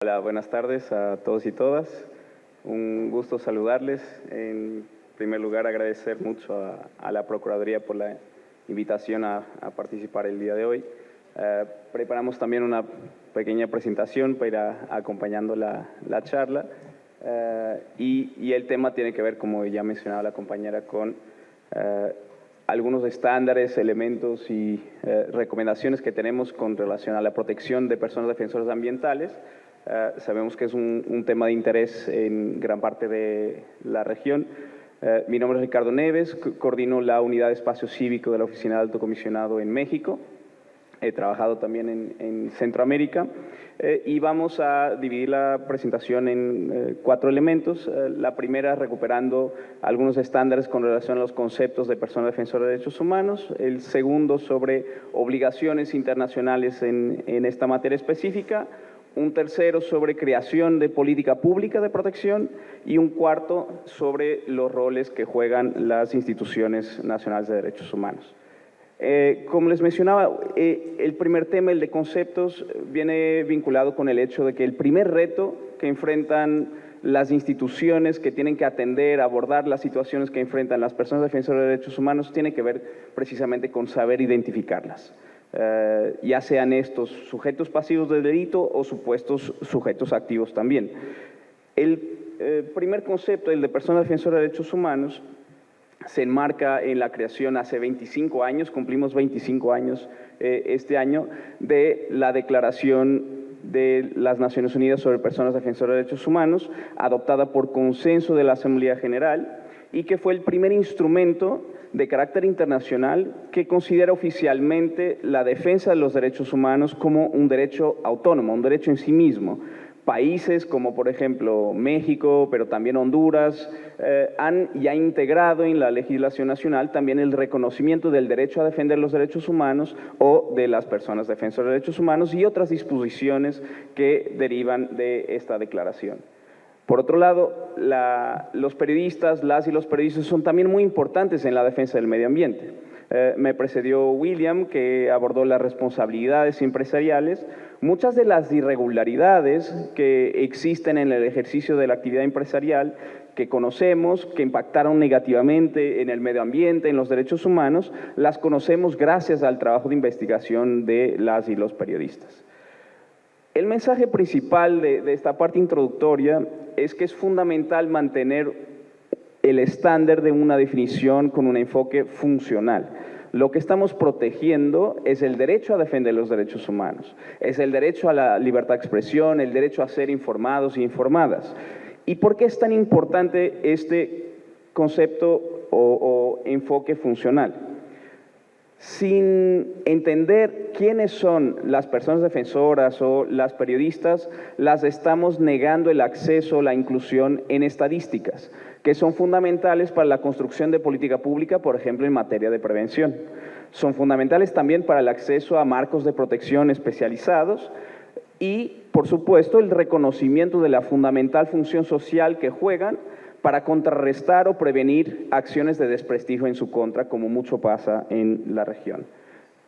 Hola, buenas tardes a todos y todas. Un gusto saludarles. En primer lugar, agradecer mucho a la Procuraduría por la invitación a participar el día de hoy. Preparamos también una pequeña presentación para ir acompañando la charla. Y el tema tiene que ver, como ya mencionaba la compañera, con algunos estándares, elementos y recomendaciones que tenemos con relación a la protección de personas defensoras ambientales. Sabemos que es un tema de interés en gran parte de la región. Mi nombre es Ricardo Neves, coordino la Unidad de Espacio Cívico de la Oficina del Alto Comisionado en México. He trabajado también en Centroamérica y vamos a dividir la presentación en 4 elementos. La primera, recuperando algunos estándares con relación a los conceptos de persona defensora de derechos humanos. El segundo, sobre obligaciones internacionales en esta materia específica. Un tercero, sobre creación de política pública de protección, y un cuarto, sobre los roles que juegan las instituciones nacionales de derechos humanos. Como les mencionaba, el primer tema, el de conceptos, viene vinculado con el hecho de que el primer reto que enfrentan las instituciones que tienen que atender, abordar las situaciones que enfrentan las personas defensoras de derechos humanos, tiene que ver precisamente con saber identificarlas. Ya sean estos sujetos pasivos del delito o supuestos sujetos activos también. El primer concepto, el de persona defensora de derechos humanos, se enmarca en la creación hace 25 años, cumplimos 25 años este año, de la Declaración de las Naciones Unidas sobre Personas Defensoras de Derechos Humanos, adoptada por consenso de la Asamblea General, y que fue el primer instrumento de carácter internacional que considera oficialmente la defensa de los derechos humanos como un derecho autónomo, un derecho en sí mismo. Países como, por ejemplo, México, pero también Honduras, han ya integrado en la legislación nacional también el reconocimiento del derecho a defender los derechos humanos o de las personas defensoras de derechos humanos y otras disposiciones que derivan de esta declaración. Por otro lado, los periodistas, las y los periodistas son también muy importantes en la defensa del medio ambiente. Me precedió William, que abordó las responsabilidades empresariales. Muchas de las irregularidades que existen en el ejercicio de la actividad empresarial que conocemos, que impactaron negativamente en el medio ambiente, en los derechos humanos, las conocemos gracias al trabajo de investigación de las y los periodistas. El mensaje principal de esta parte introductoria es que es fundamental mantener el estándar de una definición con un enfoque funcional. Lo que estamos protegiendo es el derecho a defender los derechos humanos, es el derecho a la libertad de expresión, el derecho a ser informados e informadas. ¿Y por qué es tan importante este concepto o enfoque funcional? Sin entender quiénes son las personas defensoras o las periodistas, las estamos negando el acceso, la inclusión en estadísticas, que son fundamentales para la construcción de política pública, por ejemplo, en materia de prevención. Son fundamentales también para el acceso a marcos de protección especializados y, por supuesto, el reconocimiento de la fundamental función social que juegan para contrarrestar o prevenir acciones de desprestigio en su contra, como mucho pasa en la región.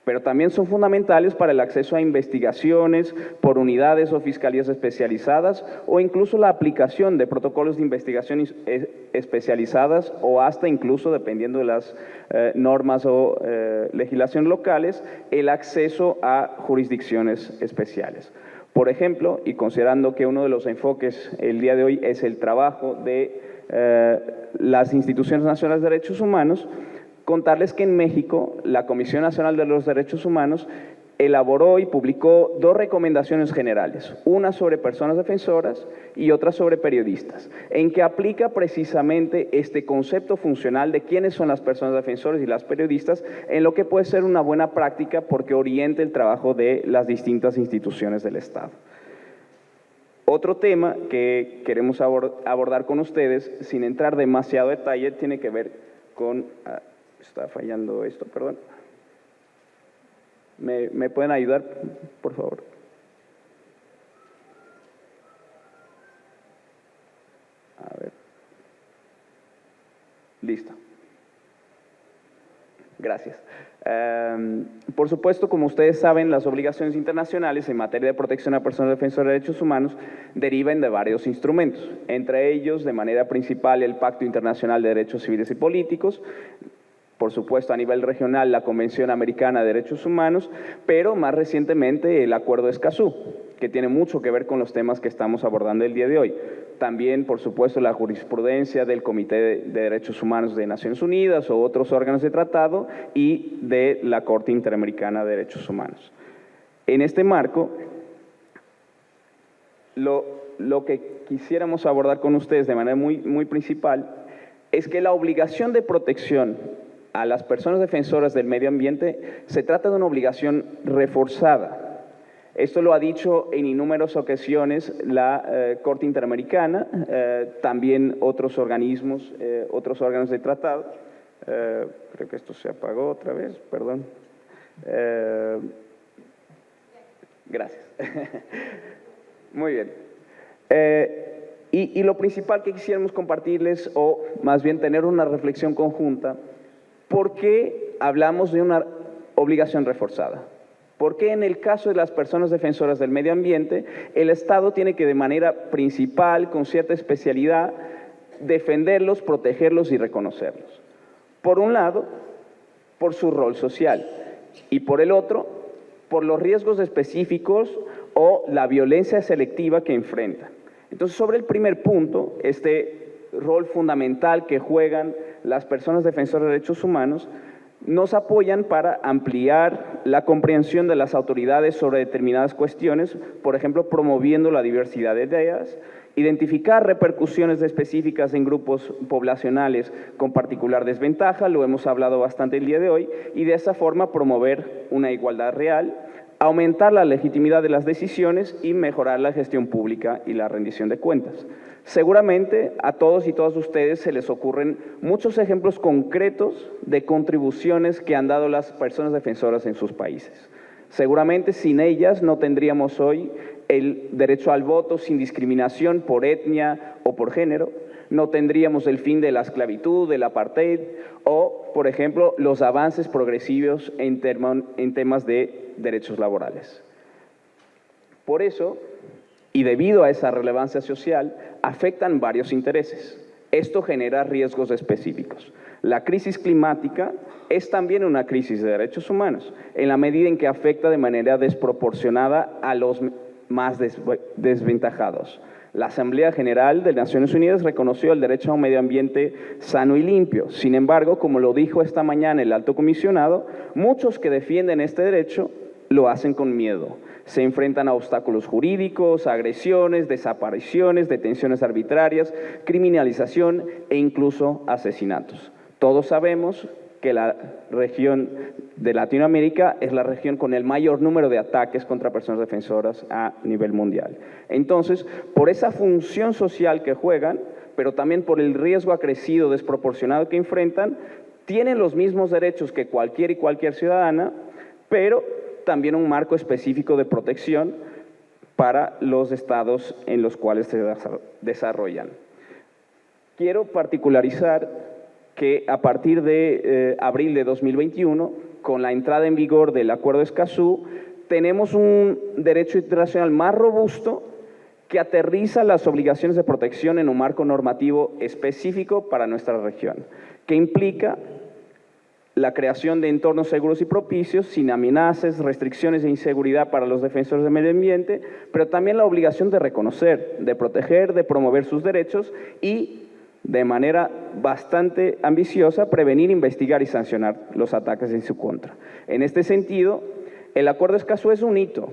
Pero también son fundamentales para el acceso a investigaciones por unidades o fiscalías especializadas o incluso la aplicación de protocolos de investigación especializadas o hasta incluso, dependiendo de las normas o legislación locales, el acceso a jurisdicciones especiales. Por ejemplo, y considerando que uno de los enfoques el día de hoy es el trabajo de las instituciones nacionales de derechos humanos, contarles que en México la Comisión Nacional de los Derechos Humanos elaboró y publicó 2 recomendaciones generales, una sobre personas defensoras y otra sobre periodistas, en que aplica precisamente este concepto funcional de quiénes son las personas defensoras y las periodistas, en lo que puede ser una buena práctica porque orienta el trabajo de las distintas instituciones del Estado. Otro tema que queremos abordar con ustedes, sin entrar demasiado detalle, tiene que ver con... está fallando esto, perdón. ¿Me pueden ayudar, por favor? A ver. Listo. Gracias. Por supuesto, como ustedes saben, las obligaciones internacionales en materia de protección a personas defensoras de derechos humanos derivan de varios instrumentos, entre ellos, de manera principal, el Pacto Internacional de Derechos Civiles y Políticos, por supuesto, a nivel regional, la Convención Americana de Derechos Humanos, pero más recientemente el Acuerdo de Escazú, que tiene mucho que ver con los temas que estamos abordando el día de hoy. También, por supuesto, la jurisprudencia del Comité de Derechos Humanos de Naciones Unidas o otros órganos de tratado y de la Corte Interamericana de Derechos Humanos. En este marco, lo que quisiéramos abordar con ustedes de manera muy principal es que la obligación de protección a las personas defensoras del medio ambiente se trata de una obligación reforzada. Esto lo ha dicho en innumerables ocasiones la Corte Interamericana, también otros organismos, otros órganos de tratado. Creo que esto se apagó otra vez, perdón. Gracias. Muy bien. Y lo principal que quisiéramos compartirles, o más bien tener una reflexión conjunta, ¿por qué hablamos de una obligación reforzada? ¿Por qué en el caso de las personas defensoras del medio ambiente, el Estado tiene que de manera principal, con cierta especialidad, defenderlos, protegerlos y reconocerlos? Por un lado, por su rol social, y por el otro, por los riesgos específicos o la violencia selectiva que enfrentan. Entonces, sobre el primer punto, este rol fundamental que juegan las personas defensoras de derechos humanos, nos apoyan para ampliar la comprensión de las autoridades sobre determinadas cuestiones, por ejemplo, promoviendo la diversidad de ideas, identificar repercusiones específicas en grupos poblacionales con particular desventaja, lo hemos hablado bastante el día de hoy, y de esa forma promover una igualdad real, aumentar la legitimidad de las decisiones y mejorar la gestión pública y la rendición de cuentas. Seguramente a todos y todas ustedes se les ocurren muchos ejemplos concretos de contribuciones que han dado las personas defensoras en sus países. Seguramente sin ellas no tendríamos hoy el derecho al voto sin discriminación por etnia o por género, no tendríamos el fin de la esclavitud, del apartheid o, por ejemplo, los avances progresivos en temas de derechos laborales. Por eso, y debido a esa relevancia social, afectan varios intereses. Esto genera riesgos específicos. La crisis climática es también una crisis de derechos humanos, en la medida en que afecta de manera desproporcionada a los más desventajados. La Asamblea General de Naciones Unidas reconoció el derecho a un medio ambiente sano y limpio. Sin embargo, como lo dijo esta mañana el Alto Comisionado, muchos que defienden este derecho lo hacen con miedo. Se enfrentan a obstáculos jurídicos, agresiones, desapariciones, detenciones arbitrarias, criminalización e incluso asesinatos. Todos sabemos que la región de Latinoamérica es la región con el mayor número de ataques contra personas defensoras a nivel mundial. Entonces, por esa función social que juegan, pero también por el riesgo acrecido, desproporcionado que enfrentan, tienen los mismos derechos que cualquier ciudadana, pero también un marco específico de protección para los estados en los cuales se desarrollan. Quiero particularizar que a partir de abril de 2021, con la entrada en vigor del Acuerdo de Escazú, tenemos un derecho internacional más robusto que aterriza las obligaciones de protección en un marco normativo específico para nuestra región, que implica la creación de entornos seguros y propicios, sin amenazas, restricciones e inseguridad para los defensores del medio ambiente, pero también la obligación de reconocer, de proteger, de promover sus derechos y, de manera bastante ambiciosa, prevenir, investigar y sancionar los ataques en su contra. En este sentido, el Acuerdo de Escazú es un hito,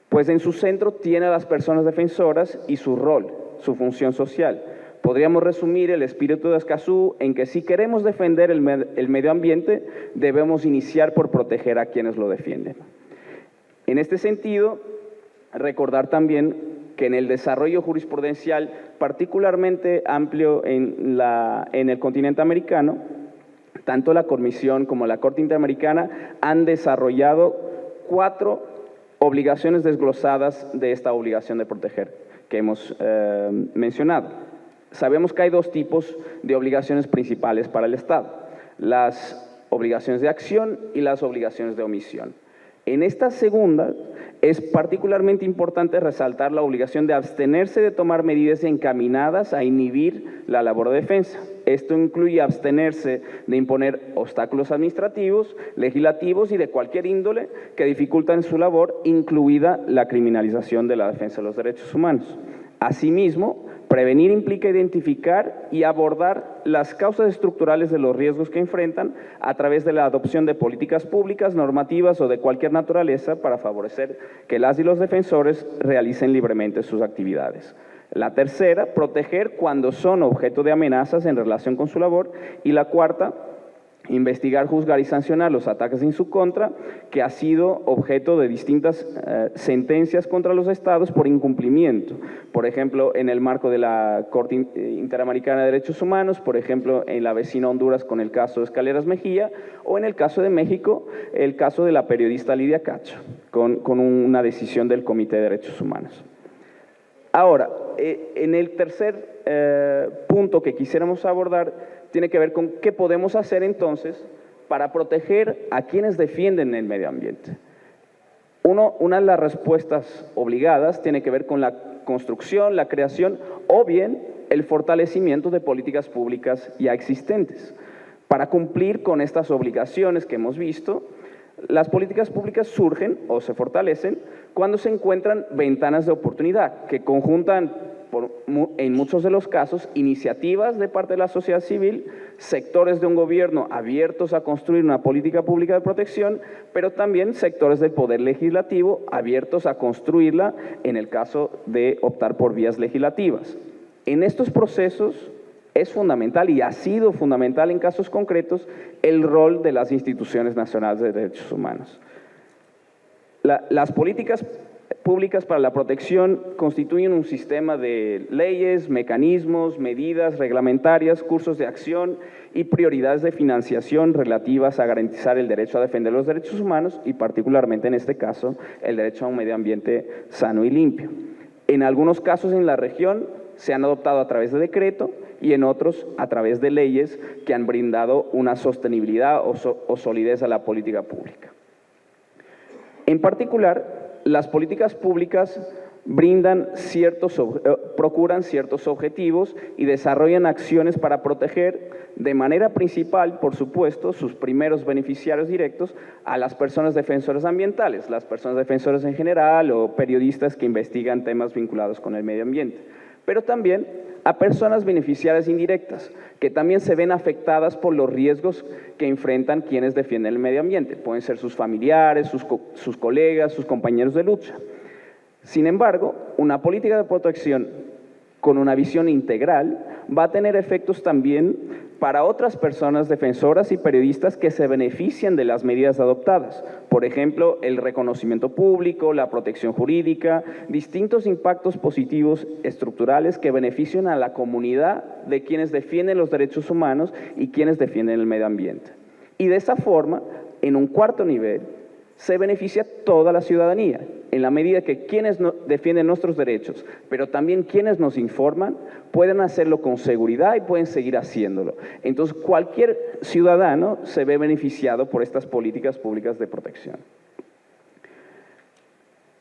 pues en su centro tiene a las personas defensoras y su rol, su función social. Podríamos resumir el espíritu de Escazú en que si queremos defender el medio ambiente, debemos iniciar por proteger a quienes lo defienden. En este sentido, recordar también que en el desarrollo jurisprudencial particularmente amplio en el continente americano, tanto la Comisión como la Corte Interamericana han desarrollado 4 obligaciones desglosadas de esta obligación de proteger que hemos mencionado. Sabemos que hay 2 tipos de obligaciones principales para el Estado. Las obligaciones de acción y las obligaciones de omisión. En esta segunda, es particularmente importante resaltar la obligación de abstenerse de tomar medidas encaminadas a inhibir la labor de defensa. Esto incluye abstenerse de imponer obstáculos administrativos, legislativos y de cualquier índole que dificultan su labor, incluida la criminalización de la defensa de los derechos humanos. Asimismo, prevenir implica identificar y abordar las causas estructurales de los riesgos que enfrentan a través de la adopción de políticas públicas, normativas o de cualquier naturaleza para favorecer que las y los defensores realicen libremente sus actividades. La tercera, proteger cuando son objeto de amenazas en relación con su labor. Y la cuarta, investigar, juzgar y sancionar los ataques en su contra, que ha sido objeto de distintas sentencias contra los estados por incumplimiento. Por ejemplo, en el marco de la Corte Interamericana de Derechos Humanos, por ejemplo, en la vecina Honduras con el caso de Escaleras Mejía, o en el caso de México, el caso de la periodista Lidia Cacho, con una decisión del Comité de Derechos Humanos. Ahora, en el tercer punto que quisiéramos abordar, tiene que ver con qué podemos hacer entonces para proteger a quienes defienden el medio ambiente. Una de las respuestas obligadas tiene que ver con la construcción, la creación o bien el fortalecimiento de políticas públicas ya existentes. Para cumplir con estas obligaciones que hemos visto, las políticas públicas surgen o se fortalecen cuando se encuentran ventanas de oportunidad que conjuntan, en muchos de los casos, iniciativas de parte de la sociedad civil, sectores de un gobierno abiertos a construir una política pública de protección, pero también sectores del poder legislativo abiertos a construirla en el caso de optar por vías legislativas. En estos procesos es fundamental, y ha sido fundamental en casos concretos, el rol de las instituciones nacionales de derechos humanos. Las políticas públicas para la protección constituyen un sistema de leyes, mecanismos, medidas reglamentarias, cursos de acción y prioridades de financiación relativas a garantizar el derecho a defender los derechos humanos y particularmente en este caso el derecho a un medio ambiente sano y limpio. En algunos casos en la región se han adoptado a través de decreto y en otros a través de leyes que han brindado una sostenibilidad o solidez a la política pública. En particular, las políticas públicas procuran ciertos objetivos y desarrollan acciones para proteger de manera principal, por supuesto, sus primeros beneficiarios directos a las personas defensoras ambientales, las personas defensoras en general o periodistas que investigan temas vinculados con el medio ambiente, pero también a personas beneficiarias indirectas, que también se ven afectadas por los riesgos que enfrentan quienes defienden el medio ambiente. Pueden ser sus familiares, sus colegas, sus compañeros de lucha. Sin embargo, una política de protección con una visión integral va a tener efectos también para otras personas defensoras y periodistas que se benefician de las medidas adoptadas. Por ejemplo, el reconocimiento público, la protección jurídica, distintos impactos positivos estructurales que benefician a la comunidad de quienes defienden los derechos humanos y quienes defienden el medio ambiente. Y de esa forma, en un cuarto nivel, se beneficia toda la ciudadanía, en la medida que quienes defienden nuestros derechos, pero también quienes nos informan, pueden hacerlo con seguridad y pueden seguir haciéndolo. Entonces, cualquier ciudadano se ve beneficiado por estas políticas públicas de protección.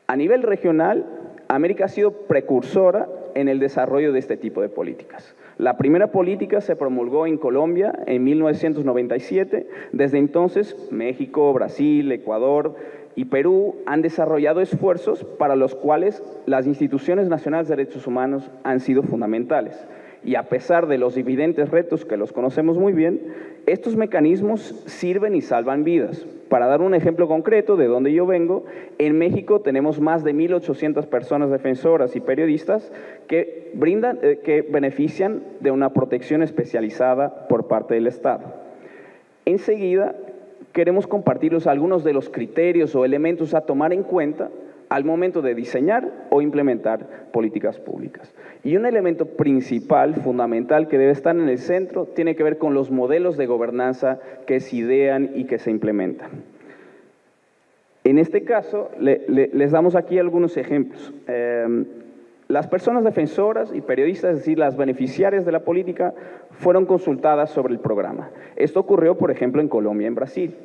A nivel regional, América ha sido precursora en el desarrollo de este tipo de políticas. La primera política se promulgó en Colombia en 1997. Desde entonces, México, Brasil, Ecuador y Perú han desarrollado esfuerzos para los cuales las instituciones nacionales de derechos humanos han sido fundamentales. Y a pesar de los evidentes retos que los conocemos muy bien, estos mecanismos sirven y salvan vidas. Para dar un ejemplo concreto de donde yo vengo, en México tenemos más de 1.800 personas defensoras y periodistas que benefician de una protección especializada por parte del Estado. Enseguida, queremos compartirles algunos de los criterios o elementos a tomar en cuenta al momento de diseñar o implementar políticas públicas. Y un elemento principal, fundamental, que debe estar en el centro, tiene que ver con los modelos de gobernanza que se idean y que se implementan. En este caso, les damos aquí algunos ejemplos. Las personas defensoras y periodistas, es decir, las beneficiarias de la política, fueron consultadas sobre el programa. Esto ocurrió, por ejemplo, en Colombia y en Brasil,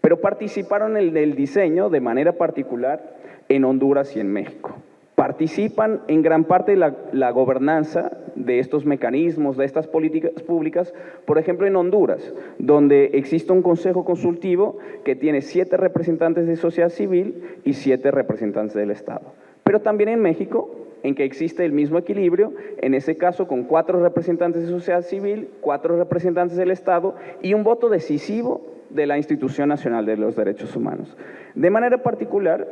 pero participaron en el diseño de manera particular en Honduras y en México. Participan en gran parte de la gobernanza de estos mecanismos, de estas políticas públicas, por ejemplo en Honduras, donde existe un consejo consultivo que tiene 7 representantes de sociedad civil y 7 representantes del Estado. Pero también en México, en que existe el mismo equilibrio, en ese caso con 4 representantes de sociedad civil, 4 representantes del Estado y un voto decisivo de la Institución Nacional de los Derechos Humanos. De manera particular,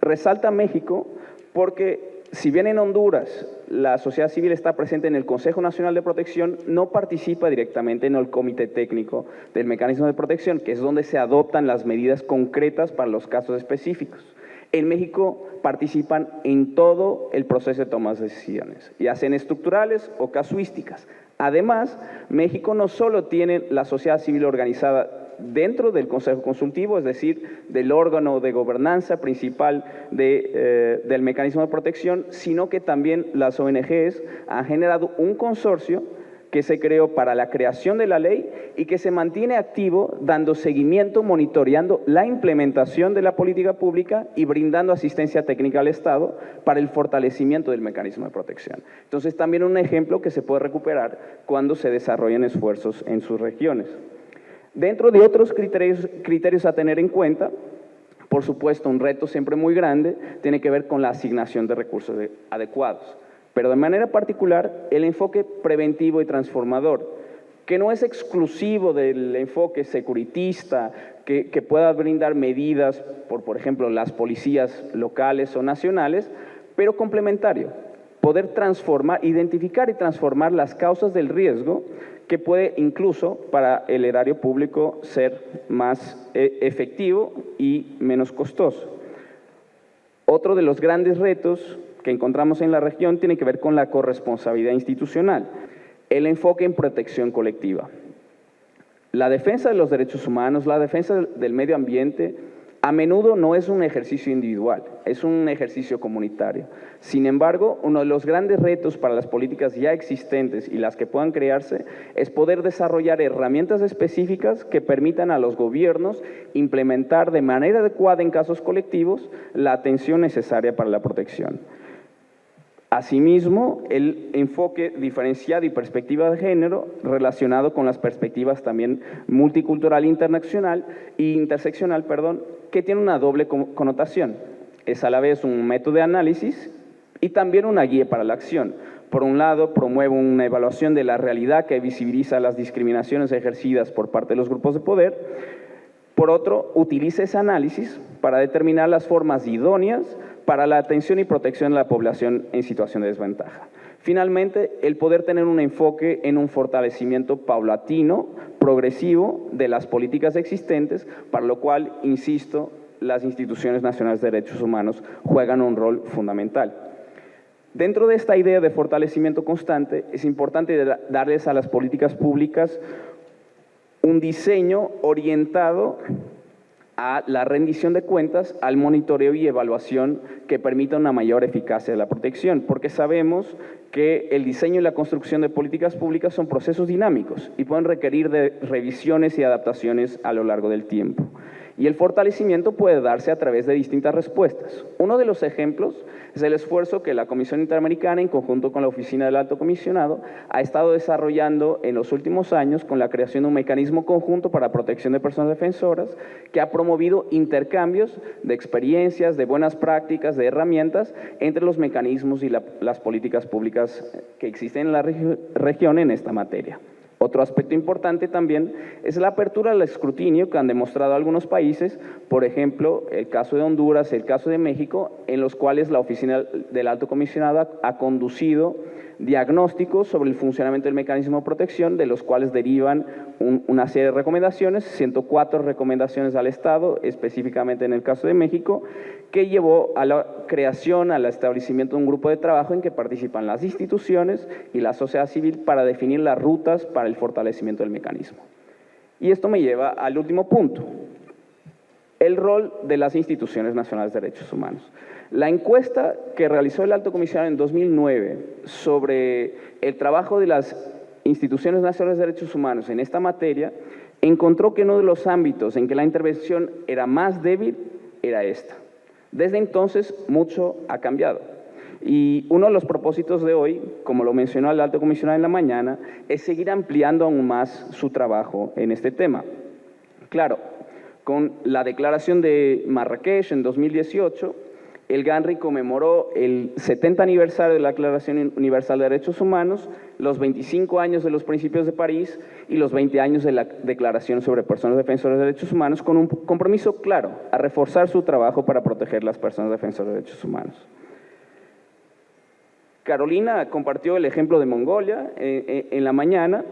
resalta México porque si bien en Honduras la sociedad civil está presente en el Consejo Nacional de Protección, no participa directamente en el comité técnico del mecanismo de protección, que es donde se adoptan las medidas concretas para los casos específicos. En México participan en todo el proceso de toma de decisiones, ya sean estructurales o casuísticas. Además, México no solo tiene la sociedad civil organizada dentro del Consejo Consultivo, es decir, del órgano de gobernanza principal del mecanismo de protección, sino que también las ONGs han generado un consorcio que se creó para la creación de la ley y que se mantiene activo dando seguimiento, monitoreando la implementación de la política pública y brindando asistencia técnica al Estado para el fortalecimiento del mecanismo de protección. Entonces, también un ejemplo que se puede recuperar cuando se desarrollan esfuerzos en sus regiones. Dentro de otros criterios a tener en cuenta, por supuesto, un reto siempre muy grande tiene que ver con la asignación de recursos adecuados, pero de manera particular el enfoque preventivo y transformador, que no es exclusivo del enfoque securitista, que pueda brindar medidas por ejemplo, las policías locales o nacionales, pero complementario, poder transformar, identificar y transformar las causas del riesgo que puede incluso para el erario público ser más efectivo y menos costoso. Otro de los grandes retos que encontramos en la región tiene que ver con la corresponsabilidad institucional, el enfoque en protección colectiva. La defensa de los derechos humanos, la defensa del medio ambiente, a menudo no es un ejercicio individual, es un ejercicio comunitario. Sin embargo, uno de los grandes retos para las políticas ya existentes y las que puedan crearse es poder desarrollar herramientas específicas que permitan a los gobiernos implementar de manera adecuada en casos colectivos la atención necesaria para la protección. Asimismo, el enfoque diferenciado y perspectiva de género relacionado con las perspectivas también multicultural e interseccional, que tiene una doble connotación. Es a la vez un método de análisis y también una guía para la acción. Por un lado, promueve una evaluación de la realidad que visibiliza las discriminaciones ejercidas por parte de los grupos de poder. Por otro, utiliza ese análisis para determinar las formas idóneas para la atención y protección de la población en situación de desventaja. Finalmente, el poder tener un enfoque en un fortalecimiento paulatino, progresivo de las políticas existentes, para lo cual, insisto, las instituciones nacionales de derechos humanos juegan un rol fundamental. Dentro de esta idea de fortalecimiento constante, es importante darles a las políticas públicas un diseño orientado a la rendición de cuentas, al monitoreo y evaluación que permita una mayor eficacia de la protección, porque sabemos que el diseño y la construcción de políticas públicas son procesos dinámicos y pueden requerir de revisiones y adaptaciones a lo largo del tiempo. Y el fortalecimiento puede darse a través de distintas respuestas. Uno de los ejemplos es el esfuerzo que la Comisión Interamericana, en conjunto con la Oficina del Alto Comisionado, ha estado desarrollando en los últimos años con la creación de un mecanismo conjunto para protección de personas defensoras, que ha promovido intercambios de experiencias, de buenas prácticas, de herramientas entre los mecanismos y las políticas públicas que existen en la región en esta materia. Otro aspecto importante también es la apertura al escrutinio que han demostrado algunos países, por ejemplo, el caso de Honduras, el caso de México, en los cuales la Oficina del Alto Comisionado ha conducido diagnósticos sobre el funcionamiento del mecanismo de protección, de los cuales derivan una serie de recomendaciones, 104 recomendaciones al Estado, específicamente en el caso de México, que llevó a la creación, al establecimiento de un grupo de trabajo en que participan las instituciones y la sociedad civil para definir las rutas para el fortalecimiento del mecanismo. Y esto me lleva al último punto, el rol de las instituciones nacionales de derechos humanos. La encuesta que realizó el Alto Comisionado en 2009 sobre el trabajo de las instituciones nacionales de derechos humanos en esta materia encontró que uno de los ámbitos en que la intervención era más débil era esta. Desde entonces, mucho ha cambiado. Y uno de los propósitos de hoy, como lo mencionó el Alto Comisionado en la mañana, es seguir ampliando aún más su trabajo en este tema. Claro, con la declaración de Marrakech en 2018, el GANRI conmemoró el 70 aniversario de la Declaración Universal de Derechos Humanos, los 25 años de los Principios de París y los 20 años de la Declaración sobre Personas Defensoras de Derechos Humanos, con un compromiso claro a reforzar su trabajo para proteger las personas defensoras de derechos humanos. Carolina compartió el ejemplo de Mongolia en la mañana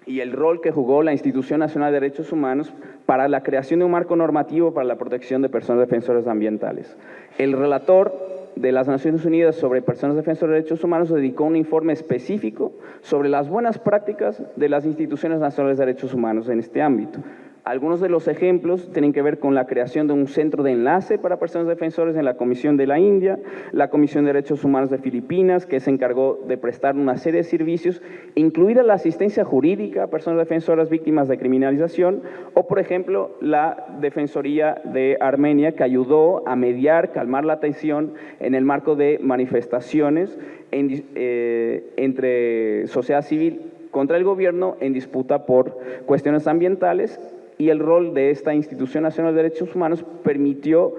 y el rol que jugó la Institución Nacional de Derechos Humanos para la creación de un marco normativo para la protección de personas defensoras ambientales. El relator de las Naciones Unidas sobre personas defensoras de derechos humanos dedicó un informe específico sobre las buenas prácticas de las instituciones nacionales de derechos humanos en este ámbito. Algunos de los ejemplos tienen que ver con la creación de un centro de enlace para personas defensoras en la Comisión de la India, la Comisión de Derechos Humanos de Filipinas, que se encargó de prestar una serie de servicios, incluida la asistencia jurídica a personas defensoras víctimas de criminalización, o por ejemplo la Defensoría de Armenia, que ayudó a mediar, calmar la tensión en el marco de manifestaciones entre sociedad civil contra el gobierno en disputa por cuestiones ambientales, y el rol de esta Institución Nacional de Derechos Humanos permitió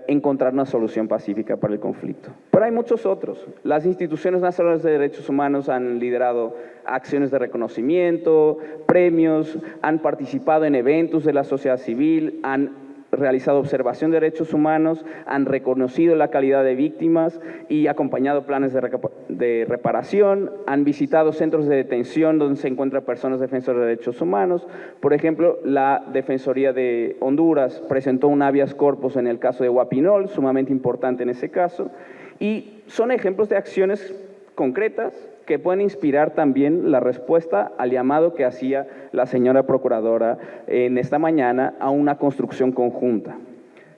encontrar una solución pacífica para el conflicto. Pero hay muchos otros. Las instituciones nacionales de derechos humanos han liderado acciones de reconocimiento, premios, han participado en eventos de la sociedad civil, han realizado observación de derechos humanos, han reconocido la calidad de víctimas y acompañado planes de reparación, han visitado centros de detención donde se encuentran personas defensoras de derechos humanos. Por ejemplo, la Defensoría de Honduras presentó un habeas corpus en el caso de Huapinol, sumamente importante en ese caso, y son ejemplos de acciones concretas que pueden inspirar también la respuesta al llamado que hacía la señora Procuradora en esta mañana a una construcción conjunta.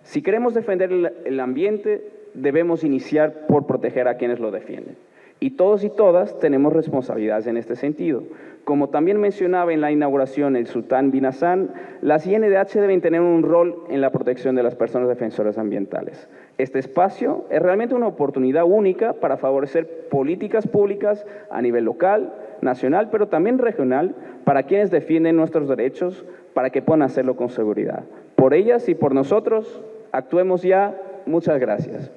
Si queremos defender el ambiente, debemos iniciar por proteger a quienes lo defienden. Y todos y todas tenemos responsabilidades en este sentido. Como también mencionaba en la inauguración el sultán bin Hassan, las INDH deben tener un rol en la protección de las personas defensoras ambientales. Este espacio es realmente una oportunidad única para favorecer políticas públicas a nivel local, nacional, pero también regional, para quienes defienden nuestros derechos, para que puedan hacerlo con seguridad. Por ellas y por nosotros, actuemos ya. Muchas gracias.